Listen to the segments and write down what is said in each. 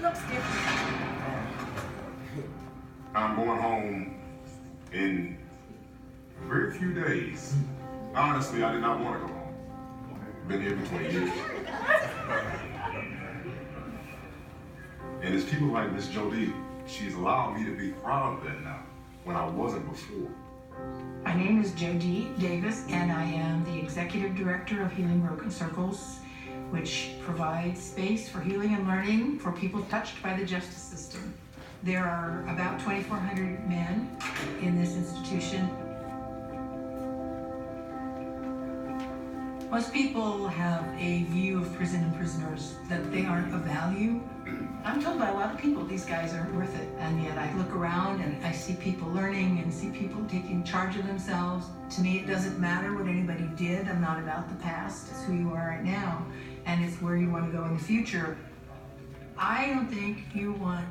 looks different. I'm going home in very few days. Honestly, I did not want to go home. Been here for 20 years. And it's people like Miss Jodie, she's allowed me to be proud of that now, when I wasn't before. My name is Jodie Davis, and I am the Executive Director of Healing Broken Circles, which provides space for healing and learning for people touched by the justice system. There are about 2,400 men in this institution. Most people have a view of prison and prisoners that they aren't of value. I'm told by a lot of people these guys aren't worth it, and yet I look around and I see people learning and see people taking charge of themselves. To me, it doesn't matter what anybody did. I'm not about the past. It's who you are right now, and it's where you want to go in the future. I don't think you want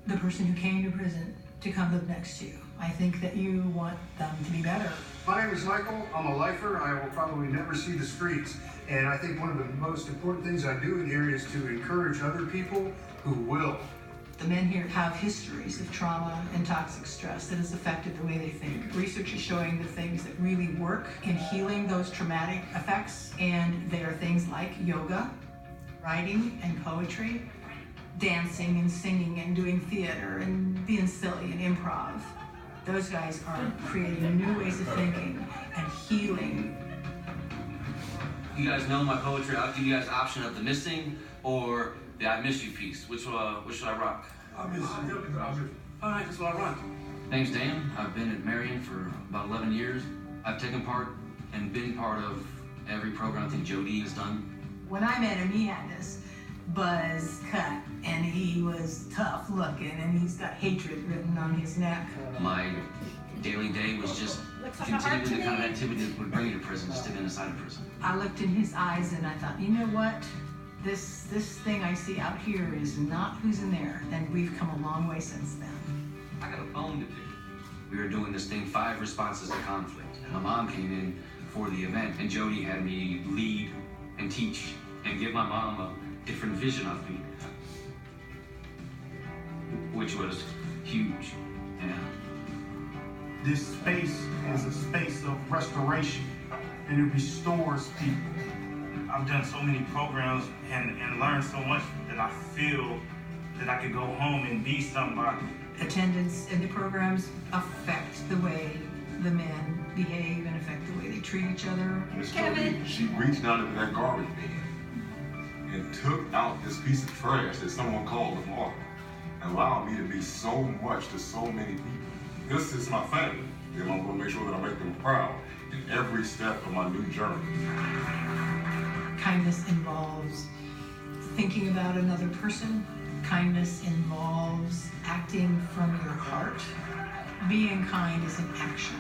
the person who came to prison to come live next to you. I think that you want them to be better. My name is Michael. I'm a lifer. I will probably never see the streets. And I think one of the most important things I do in here is to encourage other people who will. The men here have histories of trauma and toxic stress that has affected the way they think. Research is showing the things that really work in healing those traumatic effects, and they are things like yoga, writing and poetry, dancing and singing and doing theater and being silly and improv. Those guys are creating new ways of thinking and healing. You guys know my poetry. I'll give you guys the option of the missing or the I miss you piece. Which should I rock? I miss you. All right, that's what I rock. Name's Dan. I've been at Marion for about 11 years. I've taken part and been part of every program I think Jodie has done. When I met him, he had this buzz cut, and he was tough looking, and he's got hatred written on his neck. My daily day was just continuing the kind of activity that would bring you to prison, just to get inside of prison. I looked in his eyes and I thought, you know what? This thing I see out here is not who's in there, and we've come a long way since then. I got a bone to pick. We were doing this thing, 5 responses to conflict. And my mom came in for the event, and Jodie had me lead and teach and give my mom a different vision of me, which was huge. Yeah. This space is a space of restoration, and it restores people. I've done so many programs and learned so much that I feel that I could go home and be somebody. Attendance in the programs affect the way the men behave and affect the way they treat each other. Miss Jodie, she reached down into that garbage bin and took out this piece of trash that someone called the mark, and allowed me to be so much to so many people. This is my family, and I'm going to make sure that I make them proud in every step of my new journey. Kindness involves thinking about another person. Kindness involves acting from your heart. Being kind is an action.